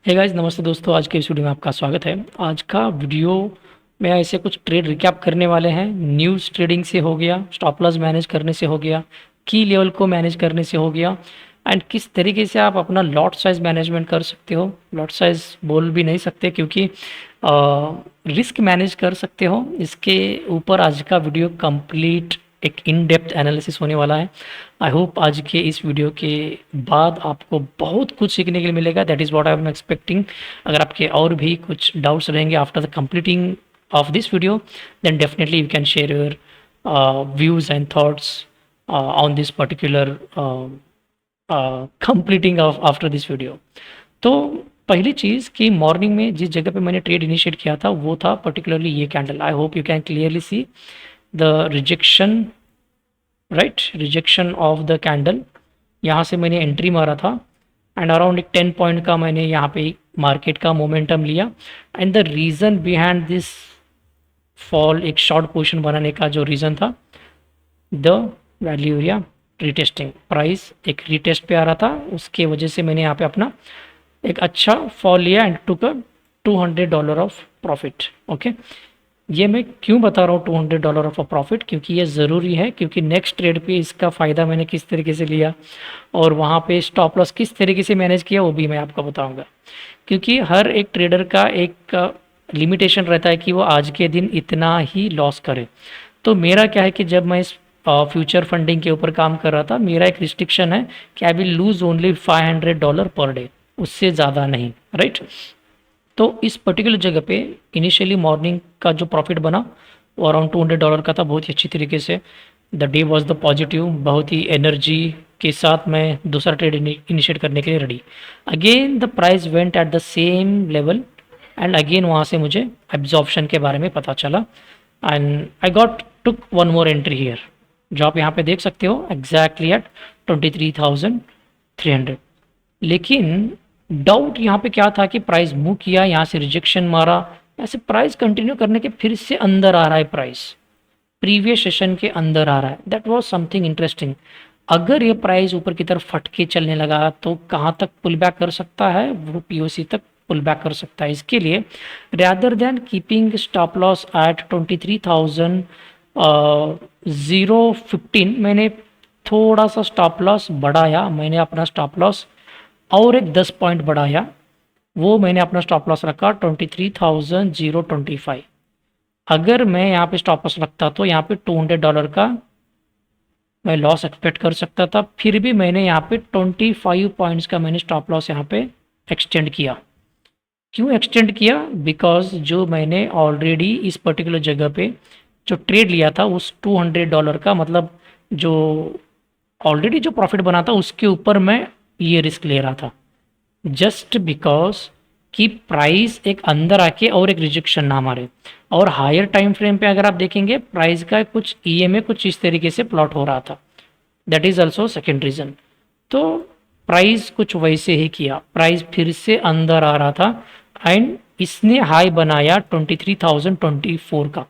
Hey guys, नमस्ते दोस्तों। आज के इस वीडियो में आपका स्वागत है। आज का वीडियो में ऐसे कुछ ट्रेड रिकैप करने वाले हैं। न्यूज़ ट्रेडिंग से हो गया, स्टॉप लॉस मैनेज करने से हो गया, की लेवल को मैनेज करने से हो गया, एंड किस तरीके से आप अपना लॉट साइज़ मैनेजमेंट कर सकते हो। लॉट साइज़ बोल भी नहीं सकते क्योंकि रिस्क मैनेज कर सकते हो। इसके ऊपर आज का वीडियो कंप्लीट एक इन डेप्थ एनालिसिस होने वाला है। आई होप आज के इस वीडियो के बाद आपको बहुत कुछ सीखने के लिए मिलेगा। That is what I am expecting. अगर आपके और भी कुछ डाउट्स रहेंगे after the completing of this video, then definitely you can share your views and thoughts on this particular completing of after this video. तो पहली चीज़ कि मॉर्निंग में जिस जगह पे मैंने ट्रेड इनिशिएट किया था वो था पर्टिकुलरली ये candle. I hope you can clearly see the rejection, right, rejection of the candle. यहाँ से मैंने एंट्री मारा था एंड अराउंड एक 10 पॉइंट का मैंने यहाँ पे मार्केट का मोमेंटम लिया। And the reason behind this fall, एक शॉर्ट पोजीशन बनाने का जो रीज़न था, the value area retesting. Price एक रीटेस्ट पे आ रहा था, उसके वजह से मैंने यहाँ पे अपना एक अच्छा फॉल लिया and took a $200 of profit. Okay, ये मैं क्यों बता रहा हूँ $200 ऑफ प्रॉफिट, क्योंकि ये ज़रूरी है, क्योंकि नेक्स्ट ट्रेड पे इसका फ़ायदा मैंने किस तरीके से लिया और वहाँ पे स्टॉप लॉस किस तरीके से मैनेज किया वो भी मैं आपको बताऊँगा। क्योंकि हर एक ट्रेडर का एक लिमिटेशन रहता है कि वो आज के दिन इतना ही लॉस करे। तो मेरा क्या है कि जब मैं इस फ्यूचर फंडिंग के ऊपर काम कर रहा था, मेरा एक रिस्ट्रिक्शन है कि I will lose only $500 per day, उससे ज़्यादा नहीं, राइट। तो इस पर्टिकुलर जगह पे इनिशियली मॉर्निंग का जो प्रॉफिट बना वो अराउंड $200 का था, बहुत ही अच्छी तरीके से। The day was the positive, बहुत ही एनर्जी के साथ मैं दूसरा ट्रेड इनिशिएट करने के लिए ready. Again the price went at the same level and again वहाँ से मुझे एब्जॉर्प्शन के बारे में पता चला and I got took one more entry here, जो आप यहाँ पे देख सकते हो एग्जैक्टली एट 23,300। लेकिन डाउट यहाँ पे क्या था कि प्राइस मूव किया, यहाँ से रिजेक्शन मारा, ऐसे प्राइस कंटिन्यू करने के फिर से अंदर आ रहा है, प्राइस प्रीवियस सेशन के अंदर आ रहा है। That was something interesting. अगर ये प्राइस ऊपर की तरफ फट के चलने लगा तो कहाँ तक पुल बैक कर सकता है, वो पीओसी तक पुल बैक कर सकता है। इसके लिए rather than keeping stop loss at 23,015 मैंने थोड़ा सा स्टॉप लॉस बढ़ाया। मैंने अपना स्टॉप लॉस और एक 10 पॉइंट बढ़ाया, वो मैंने अपना स्टॉप लॉस रखा 23,025। अगर मैं यहाँ पे स्टॉप लॉस रखता तो यहाँ पे $200 का मैं लॉस एक्सपेक्ट कर सकता था। फिर भी मैंने यहाँ पे 25 पॉइंट्स का मैंने स्टॉप लॉस यहाँ पे एक्सटेंड किया। क्यों एक्सटेंड किया? बिकॉज जो मैंने ऑलरेडी इस पर्टिकुलर जगह पे जो ट्रेड लिया था उस $200 का, मतलब जो ऑलरेडी जो प्रॉफिट बना था उसके ऊपर मैं ये रिस्क ले रहा था, जस्ट बिकॉज कि प्राइस एक अंदर आके और एक रिजेक्शन ना मारे। और हायर टाइम फ्रेम पे अगर आप देखेंगे प्राइस का कुछ ईएमए कुछ इस तरीके से प्लॉट हो रहा था। That is also second reason. तो प्राइस कुछ वैसे ही किया, प्राइस फिर से अंदर आ रहा था एंड इसने हाई बनाया 23,024 का।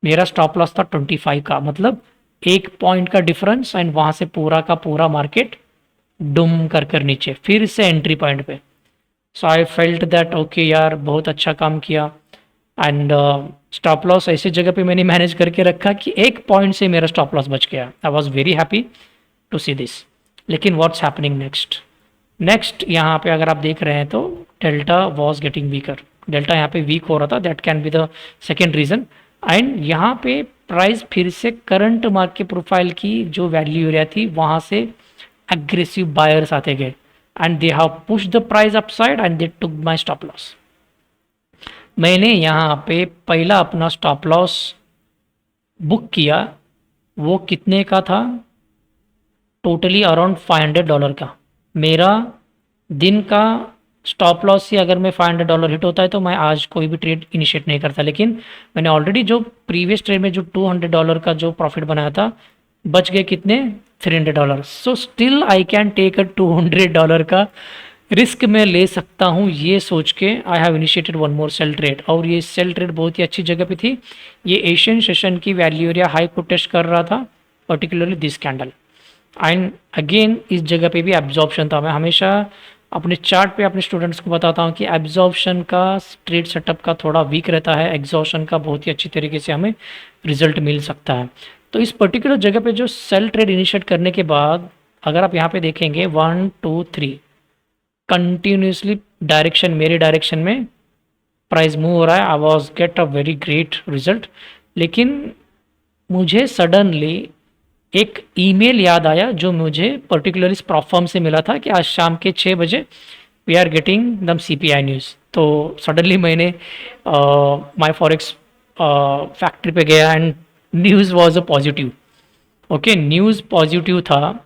मेरा स्टॉप लॉस था 25 का, मतलब 1 पॉइंट का डिफरेंस एंड वहाँ से पूरा का पूरा मार्केट डुम कर नीचे फिर से एंट्री पॉइंट पे। सो आई फेल्ट दैट ओके यार, बहुत अच्छा काम किया। एंड स्टॉप लॉस ऐसी जगह पे मैंने मैनेज करके रखा कि 1 पॉइंट से मेरा स्टॉप लॉस बच गया। I was very happy to see this. लेकिन व्हाट्स हैपनिंग नेक्स्ट यहाँ पे अगर आप देख रहे हैं तो delta was getting weaker. Delta यहाँ पे वीक हो रहा था, that can be the second reason. And यहाँ पे प्राइस फिर से करंट मार्केट प्रोफाइल की जो वैल्यू एरिया थी वहाँ से aggressive buyers आते गए and they have pushed the price upside and they took my stop loss। मैंने यहाँ पे पहला अपना स्टॉप लॉस बुक किया, वो कितने का था? टोटली अराउंड $500 का। मेरा दिन का स्टॉप लॉस से अगर मैं $500 हिट होता है तो मैं आज कोई भी ट्रेड इनिशिएट नहीं करता। लेकिन मैंने ऑलरेडी जो प्रीवियस ट्रेड में जो $200 का जो प्रॉफिट बनाया था, बच गए कितने? $300। So still I can take a $200 का रिस्क मैं ले सकता हूँ, ये सोच के I have initiated one more sell trade. और ये सेल ट्रेड बहुत ही अच्छी जगह पे थी। ये एशियन सेशन की वैल्यू एरिया हाई को टेस्ट कर रहा था, particularly this candle. And again इस जगह पे भी एब्जॉर्प्शन था। मैं हमेशा अपने चार्ट पे अपने स्टूडेंट्स को बताता हूँ कि एब्जॉर्प्शन का ट्रेड सेटअप का थोड़ा वीक रहता है, एग्जॉर्प्शन का बहुत ही अच्छी तरीके से हमें रिजल्ट मिल सकता है। तो इस पर्टिकुलर जगह पे जो सेल ट्रेड इनिशिएट करने के बाद अगर आप यहाँ पे देखेंगे 1 2 3 कंटिन्यूसली डायरेक्शन, मेरे डायरेक्शन में प्राइस मूव हो रहा है। I was get a very great result. लेकिन मुझे सडनली एक ईमेल याद आया जो मुझे पर्टिकुलरली इस प्रॉफर्म से मिला था कि आज शाम के 6 बजे we are getting the CPI news. तो सडनली मैंने माई फॉरेक्स फैक्ट्री पे गया and news was a positive. Okay, news positive था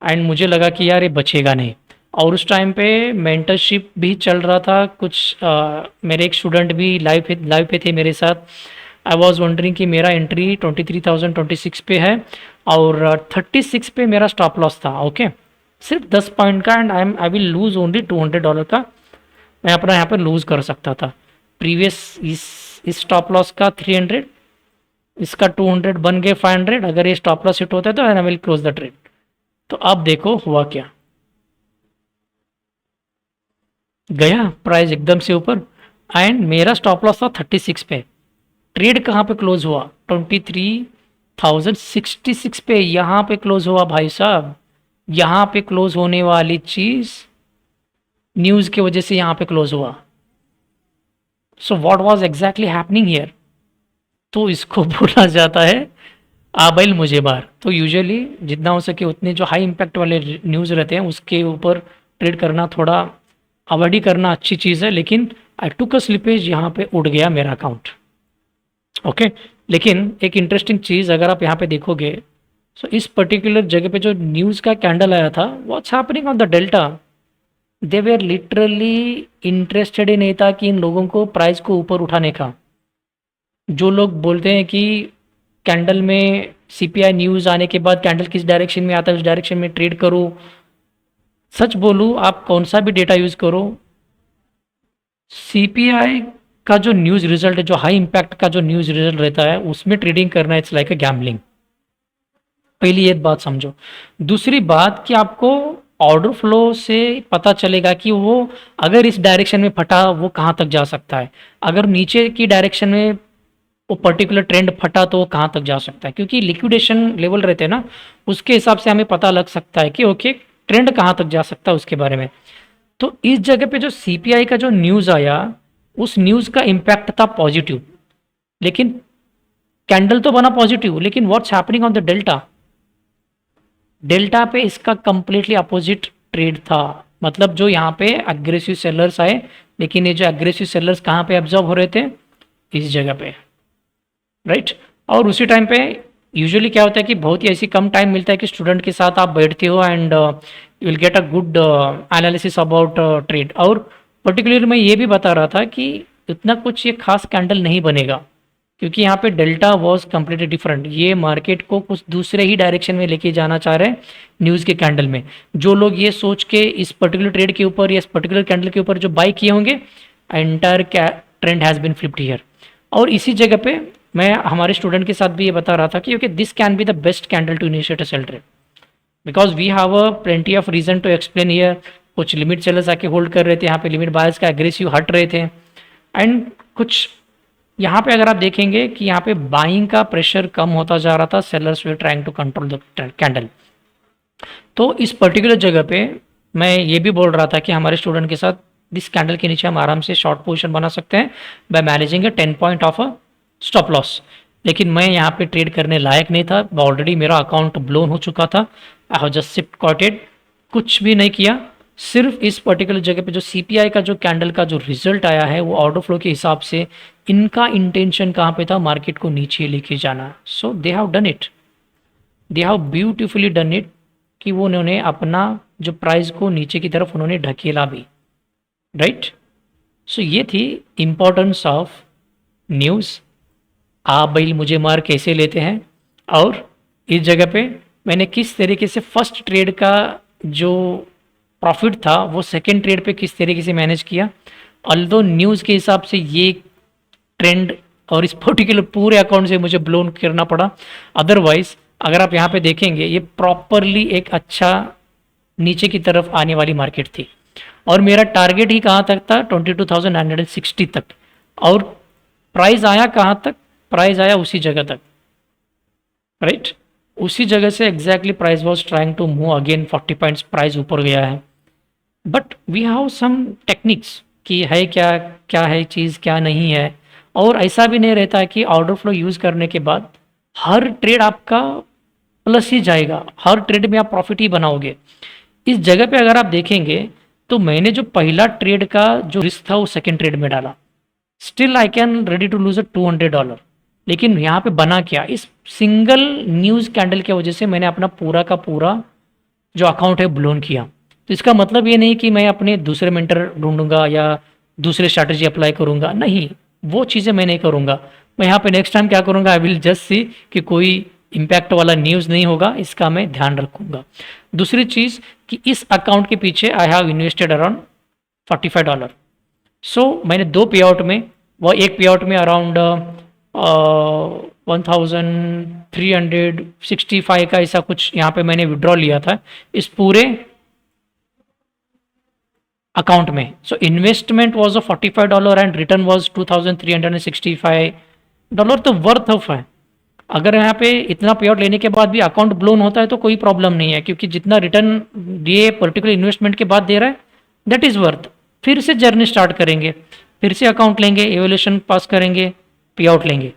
एंड मुझे लगा कि यार ये बचेगा नहीं। और उस टाइम पे मेंटरशिप भी चल रहा था, कुछ मेरे एक स्टूडेंट भी लाइव पे थे मेरे साथ। आई वॉज वंडरिंग कि मेरा एंट्री 23,026 पे है और 36 पे मेरा स्टॉप लॉस था। ओके, सिर्फ 10 पॉइंट का and I will lose only $200 का मैं अपना यहाँ पर लूज़ कर सकता था। प्रीवियस इस स्टॉप लॉस का 300, इसका 200 बन गए 500। अगर ये स्टॉप लॉस हिट होता है तो I will close the trade. तो अब देखो हुआ क्या, गया प्राइस एकदम से ऊपर एंड मेरा स्टॉप लॉस था 36 पे। ट्रेड कहाँ पे क्लोज हुआ? 23,066 पे यहाँ पे क्लोज हुआ भाई साहब। यहाँ पे क्लोज होने वाली चीज़ न्यूज़ की वजह से यहाँ पे क्लोज हुआ। So what was exactly happening here? तो इसको बोला जाता है आबैल मुझे मार। तो यूजुअली जितना हो सके उतने जो हाई इम्पैक्ट वाले न्यूज़ रहते हैं उसके ऊपर ट्रेड करना थोड़ा अवॉइड ही करना अच्छी चीज़ है। लेकिन आई टुक अ स्लिपेज, यहाँ पे उड़ गया मेरा अकाउंट। ओके, लेकिन एक इंटरेस्टिंग चीज़ अगर आप यहाँ पे देखोगे, सो इस पर्टिकुलर जगह पे जो न्यूज़ का कैंडल आया था, what's happening on the delta, they were literally interested ही नहीं था कि इन लोगों को प्राइस को ऊपर उठाने का। जो लोग बोलते हैं कि कैंडल में CPI न्यूज़ आने के बाद कैंडल किस डायरेक्शन में आता है उस डायरेक्शन में ट्रेड करो, सच बोलूँ आप कौन सा भी डेटा यूज़ करो, CPI का जो न्यूज़ रिजल्ट है, जो हाई इम्पैक्ट का जो न्यूज़ रिजल्ट रहता है उसमें ट्रेडिंग करना इट्स लाइक अ गैम्बलिंग। पहली ये बात समझो। दूसरी बात कि आपको ऑर्डर फ्लो से पता चलेगा कि वो अगर इस डायरेक्शन में फटा वो कहाँ तक जा सकता है, अगर नीचे की डायरेक्शन में वो पर्टिकुलर ट्रेंड फटा तो वो कहाँ तक जा सकता है। क्योंकि लिक्विडेशन लेवल रहते हैं ना, उसके हिसाब से हमें पता लग सकता है कि ओके ट्रेंड कहाँ तक जा सकता है उसके बारे में। तो इस जगह पे जो CPI का जो न्यूज़ आया उस न्यूज़ का इम्पैक्ट था पॉजिटिव, लेकिन कैंडल तो बना पॉजिटिव, लेकिन what's happening on the delta, delta पे इसका कंप्लीटली अपोजिट ट्रेड था। मतलब जो यहाँ पे अग्रेसिव सेलर्स आए, लेकिन ये जो अग्रेसिव सेलर्स कहाँ पे एब्जॉर्ब हो रहे थे? इस जगह पे, राइट। और उसी टाइम पे यूजुअली क्या होता है कि बहुत ही ऐसी कम टाइम मिलता है कि स्टूडेंट के साथ आप बैठते हो and you will get a good analysis about trade. और पर्टिकुलरली मैं ये भी बता रहा था कि इतना कुछ ये खास कैंडल नहीं बनेगा, क्योंकि यहाँ पे डेल्टा वॉज कम्प्लीटली डिफरेंट। ये मार्केट को कुछ दूसरे ही डायरेक्शन में लेके जाना चाह रहे हैं न्यूज़ के कैंडल में। जो लोग ये सोच के इस पर्टिकुलर ट्रेड के ऊपर या इस पर्टिकुलर कैंडल के ऊपर जो बाई किए होंगे, entire trend has been flipped here. और इसी जगह पे मैं हमारे स्टूडेंट के साथ भी ये बता रहा था कि okay this can be the best candle to initiate a sell trade, because we have a plenty of reason to explain here. कुछ लिमिट सेलर्स आके होल्ड कर रहे थे, यहाँ पे लिमिट बायर्स का एग्रेसिव हट रहे थे, एंड कुछ यहाँ पे अगर आप देखेंगे कि यहाँ पे बाइंग का प्रेशर कम होता जा रहा था, sellers were trying to control the candle. तो इस पर्टिकुलर जगह पे मैं ये भी बोल रहा था कि हमारे स्टूडेंट के साथ इस कैंडल के नीचे हम आराम से शॉर्ट पोजीशन बना सकते हैं by managing 10 point of a stop loss. लेकिन मैं यहाँ पे ट्रेड करने लायक नहीं था, ऑलरेडी मेरा अकाउंट ब्लोन हो चुका था। आई हैव जस्ट सिट कॉटेड, कुछ भी नहीं किया। सिर्फ इस पर्टिकुलर जगह पे जो CPI का जो कैंडल का जो रिजल्ट आया है वो ऑर्डर फ्लो के हिसाब से इनका इंटेंशन कहाँ पे था, मार्केट को नीचे लेके जाना। So they have done it, they have beautifully done it कि वो उन्होंने अपना जो प्राइस को नीचे की तरफ उन्होंने ढकेला भी, राइट। सो ये थी इम्पोर्टेंस ऑफ न्यूज़। आप भाई मुझे मार कैसे लेते हैं, और इस जगह पे मैंने किस तरीके से फर्स्ट ट्रेड का जो प्रॉफिट था वो सेकंड ट्रेड पे किस तरीके से मैनेज किया। ऑल्दो न्यूज़ के हिसाब से ये ट्रेंड और इस पर्टिकुलर पूरे अकाउंट से मुझे ब्लोन करना पड़ा, अदरवाइज अगर आप यहाँ पे देखेंगे ये प्रॉपरली एक अच्छा नीचे की तरफ आने वाली मार्केट थी। और मेरा टारगेट ही कहाँ तक था, 22,960 तक। और प्राइस आया कहाँ तक, प्राइस आया उसी जगह तक, राइट। उसी जगह से exactly price was trying to move again, 40 points price ऊपर गया है। But we have some techniques कि है क्या, क्या है चीज़ क्या नहीं है। और ऐसा भी नहीं रहता है कि ऑर्डर फ्लो यूज़ करने के बाद हर ट्रेड आपका प्लस ही जाएगा, हर ट्रेड में आप प्रॉफिट ही बनाओगे। इस जगह पे अगर आप देखेंगे तो मैंने जो पहला ट्रेड का जो रिस्क था वो सेकेंड ट्रेड में डाला, still I can ready to lose $200। लेकिन यहाँ पे बना क्या, इस सिंगल न्यूज़ कैंडल की वजह से मैंने अपना पूरा का पूरा जो अकाउंट है ब्लोन किया। तो इसका मतलब ये नहीं कि मैं अपने दूसरे मेंटर ढूंढूंगा या दूसरे स्ट्रैटेजी अप्लाई करूंगा, नहीं, वो चीज़ें मैं नहीं करूंगा। मैं यहाँ पे नेक्स्ट टाइम क्या करूंगा, आई विल जस्ट सी कि कोई इम्पैक्ट वाला न्यूज़ नहीं होगा, इसका मैं ध्यान रखूंगा। दूसरी चीज़ कि इस अकाउंट के पीछे आई हैव इन्वेस्टेड अराउंड $45। सो मैंने 2 पे आउट में, वो एक पे आउट में अराउंड 1365 का ऐसा कुछ यहाँ पे मैंने विड्रॉ लिया था इस पूरे अकाउंट में। So investment was of $45 and return was $2365। तो वर्थ ऑफ है। अगर यहाँ पे इतना पे आउट लेने के बाद भी अकाउंट ब्लोन होता है तो कोई प्रॉब्लम नहीं है, क्योंकि जितना रिटर्न ये पर्टिकुलर इन्वेस्टमेंट के बाद दे रहा है दैट इज़ वर्थ। फिर से जर्नी स्टार्ट करेंगे, फिर से अकाउंट लेंगे, एवोल्यूशन पास करेंगे, पे आउट लेंगे।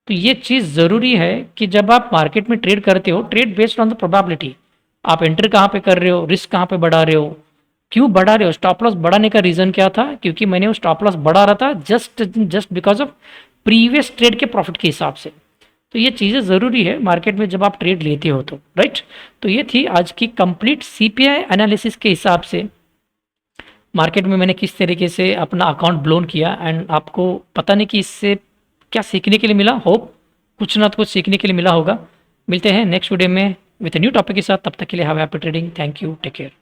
तो ये चीज़ ज़रूरी है कि जब आप मार्केट में ट्रेड करते हो, trade based on the probability. आप एंटर कहाँ पे कर रहे हो, रिस्क कहाँ पे बढ़ा रहे हो, क्यों बढ़ा रहे हो। स्टॉप लॉस बढ़ाने का रीज़न क्या था, क्योंकि मैंने वो स्टॉप लॉस बढ़ा रहा था just because of previous trade के प्रॉफिट के हिसाब से। तो ये चीज़ें ज़रूरी है मार्केट में जब आप ट्रेड लेते हो तो, राइट। तो ये थी आज की कंप्लीट सीपीआई एनालिसिस के हिसाब से मार्केट में मैंने किस तरीके से अपना अकाउंट ब्लोन किया। एंड आपको पता नहीं कि इससे क्या सीखने के लिए मिला, होप कुछ ना कुछ सीखने के लिए मिला होगा। मिलते हैं नेक्स्ट वीडियो में विद न्यू टॉपिक के साथ, तब तक के लिए have happy trading, thank you, take care.